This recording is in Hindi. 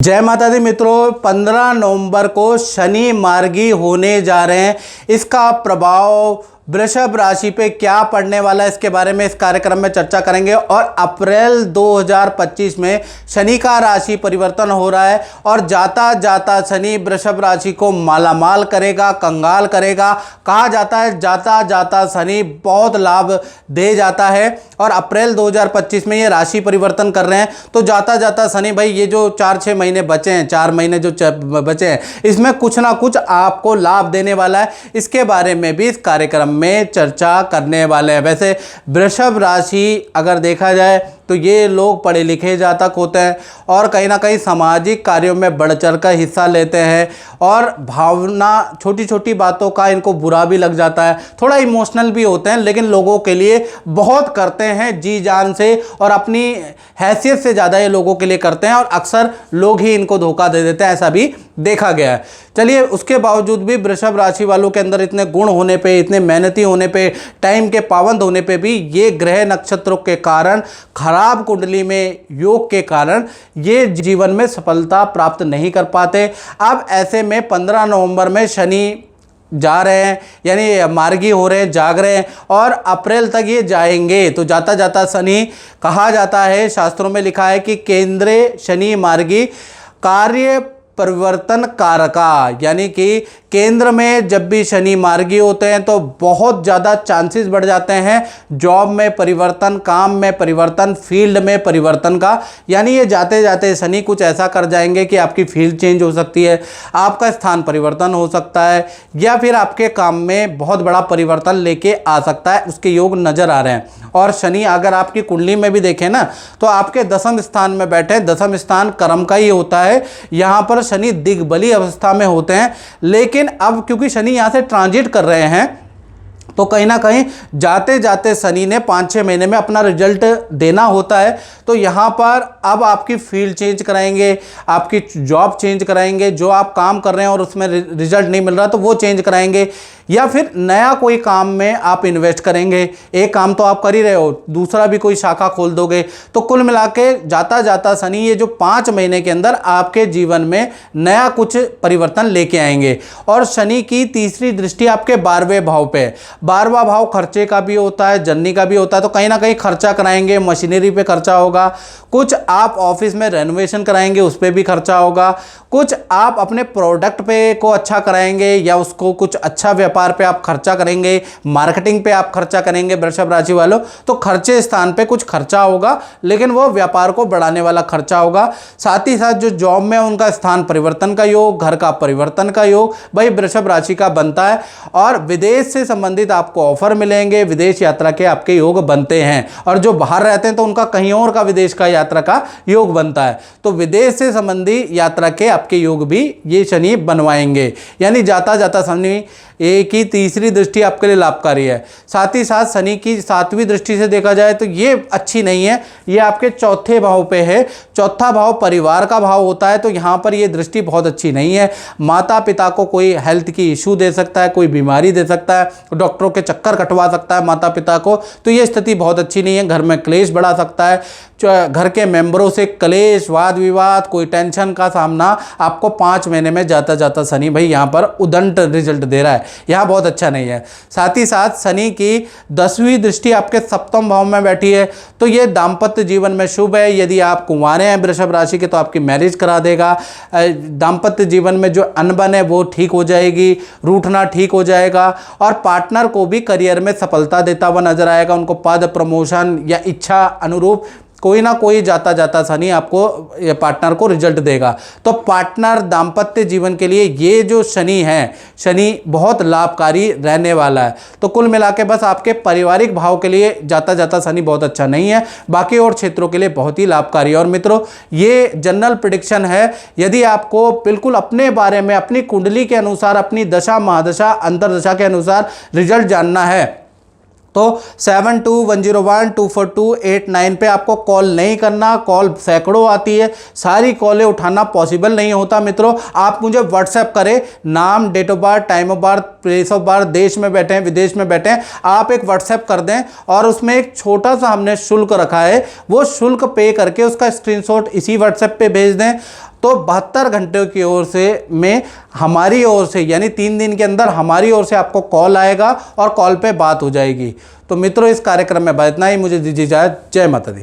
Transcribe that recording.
जय माता दी मित्रों, 15 नवंबर को शनि मार्गी होने जा रहे हैं। इसका प्रभाव वृषभ राशि पे क्या पड़ने वाला है, इसके बारे में इस कार्यक्रम में चर्चा करेंगे। और अप्रैल 2025 में शनि का राशि परिवर्तन हो रहा है और जाता जाता शनि वृषभ राशि को मालामाल करेगा, कंगाल करेगा। कहा जाता है जाता जाता शनि बहुत लाभ दे जाता है। और अप्रैल 2025 में ये राशि परिवर्तन कर रहे हैं, तो जाता जाता शनि भाई ये जो 4-6 महीने बचे हैं, 4 महीने जो बचे हैं, इसमें कुछ ना कुछ आपको लाभ देने वाला है। इसके बारे में भी इस कार्यक्रम में चर्चा करने वाले हैं। वैसे वृषभ राशि अगर देखा जाए तो ये लोग पढ़े लिखे जातक होते हैं और कहीं ना कहीं सामाजिक कार्यों में बढ़ चढ़ कर हिस्सा लेते हैं और भावना छोटी छोटी बातों का इनको बुरा भी लग जाता है, थोड़ा इमोशनल भी होते हैं, लेकिन लोगों के लिए बहुत करते हैं जी जान से और अपनी हैसियत से ज़्यादा ये लोगों के लिए करते हैं और अक्सर लोग ही इनको धोखा दे देते हैं, ऐसा भी देखा गया है। चलिए, उसके बावजूद भी वृषभ राशि वालों के अंदर इतने गुण होने पे, इतने मेहनती होने पे, टाइम के पाबंद होने पे भी ये ग्रह नक्षत्रों के कारण, खराब कुंडली में योग के कारण ये जीवन में सफलता प्राप्त नहीं कर पाते। अब ऐसे में 15 नवंबर में शनि जा रहे हैं, यानी मार्गी हो रहे हैं, जाग रहे हैं और अप्रैल तक ये जाएंगे। तो जाता जाता शनि, कहा जाता है, शास्त्रों में लिखा है कि केंद्रे शनि मार्गी कार्य परिवर्तन कारका, यानी कि केंद्र में जब भी शनि मार्गी होते हैं तो बहुत ज़्यादा चांसेस बढ़ जाते हैं जॉब में परिवर्तन, काम में परिवर्तन, फील्ड में परिवर्तन का। यानी ये जाते जाते शनि कुछ ऐसा कर जाएंगे कि आपकी फील्ड चेंज हो सकती है, आपका स्थान परिवर्तन हो सकता है या फिर आपके काम में बहुत बड़ा परिवर्तन लेके आ सकता है। उसके योग नज़र आ रहे हैं। और शनि अगर आपकी कुंडली में भी देखें ना तो आपके 10वें स्थान में बैठे, 10वां स्थान कर्म का ही होता है। यहाँ पर शनि दिग्बली अवस्था में होते हैं, लेकिन अब क्योंकि शनि यहां से ट्रांजिट कर रहे हैं तो कहीं ना कहीं जाते जाते शनि ने 5-6 महीने में अपना रिजल्ट देना होता है। तो यहाँ पर अब आपकी फील्ड चेंज कराएंगे, आपकी जॉब चेंज कराएंगे, जो आप काम कर रहे हैं और उसमें रिजल्ट नहीं मिल रहा तो वो चेंज कराएंगे, या फिर नया कोई काम में आप इन्वेस्ट करेंगे। एक काम तो आप कर ही रहे हो, दूसरा भी कोई शाखा खोल दोगे। तो कुल मिला के जाता जाता शनि ये जो 5 महीने के अंदर आपके जीवन में नया कुछ परिवर्तन लेके आएंगे। और शनि की तीसरी दृष्टि आपके 12वें भाव पे, 12वां भाव खर्चे का भी होता है, जननी का भी होता है। तो कहीं ना कहीं खर्चा कराएंगे, मशीनरी पे खर्चा होगा, कुछ आप ऑफिस में रेनोवेशन कराएंगे, उस पर भी खर्चा होगा, कुछ आप अपने प्रोडक्ट पे को अच्छा कराएंगे या उसको कुछ अच्छा व्यापार पे आप खर्चा करेंगे, मार्केटिंग पे आप खर्चा करेंगे वृषभ राशि वालों। तो खर्चे स्थान पे कुछ खर्चा होगा, लेकिन वो व्यापार को बढ़ाने वाला खर्चा होगा। साथ ही साथ जो जॉब में उनका स्थान परिवर्तन का योग, घर का परिवर्तन का योग भाई वृषभ राशि का बनता है। और विदेश से संबंधित आपको ऑफर मिलेंगे, विदेश यात्रा के आपके योग बनते हैं। और जो बाहर रहते हैं तो उनका कहीं और का विदेश का यात्रा का योग बनता है। तो विदेश से संबंधी यात्रा के आपके योग भी ये शनि बनवाएंगे। यानी जाता जाता शनि एक ही तीसरी दृष्टि आपके लिए लाभकारी है। साथ ही साथ शनि की 7वीं दृष्टि से देखा जाए तो ये अच्छी नहीं है, ये आपके 4थे भाव पे है। 4था भाव परिवार का भाव होता है, तो यहाँ पर ये दृष्टि बहुत अच्छी नहीं है। माता पिता को कोई हेल्थ की इशू दे सकता है, कोई बीमारी दे सकता है, डॉक्टरों के चक्कर कटवा सकता है माता पिता को। तो ये स्थिति बहुत अच्छी नहीं है, घर में क्लेश बढ़ा सकता है, घर के मेंबरों से क्लेश, वाद विवाद, कोई टेंशन का सामना आपको 5 महीने में जाता जाता शनि भाई यहाँ पर उदंड रिजल्ट दे रहा है, यहाँ बहुत अच्छा नहीं है। साथ ही साथ शनि की 10वीं दृष्टि आपके 7वें भाव में बैठी है, तो ये दाम्पत्य जीवन में शुभ है। यदि आप कुंवारे हैं वृषभ राशि के तो आपकी मैरिज करा देगा। दाम्पत्य जीवन में जो अनबन है वो ठीक हो जाएगी, रूठना ठीक हो जाएगा। और पार्टनर को भी करियर में सफलता देता हुआ नजर आएगा, उनको पद प्रमोशन या इच्छा अनुरूप कोई ना कोई जाता जाता शनि आपको पार्टनर को रिजल्ट देगा। तो पार्टनर दाम्पत्य जीवन के लिए ये जो शनि है, शनि बहुत लाभकारी रहने वाला है। तो कुल मिला के बस आपके पारिवारिक भाव के लिए जाता जाता शनि बहुत अच्छा नहीं है, बाकी और क्षेत्रों के लिए बहुत ही लाभकारी है। और मित्रों, ये जनरल प्रेडिक्शन है। यदि आपको बिल्कुल अपने बारे में, अपनी कुंडली के अनुसार, अपनी दशा महादशा अंतरदशा के अनुसार रिजल्ट जानना है तो 7210124289 पे आपको कॉल नहीं करना। कॉल सैकड़ों आती है, सारी कॉलें उठाना पॉसिबल नहीं होता। मित्रों, आप मुझे व्हाट्सएप करें, नाम, date of birth, time of birth, place of birth, देश में बैठे हैं विदेश में बैठे हैं, आप एक व्हाट्सएप कर दें और उसमें एक छोटा सा हमने शुल्क रखा है, वो शुल्क पे करके उसका स्क्रीनशॉट इसी व्हाट्सएप पे भेज दें। तो 72 घंटे की ओर से में हमारी ओर से यानी 3 दिन के अंदर हमारी ओर से आपको कॉल आएगा और कॉल पे बात हो जाएगी। तो मित्रों, इस कार्यक्रम में बस इतना ही। मुझे दीजिए इजाज़त। जय माता दी।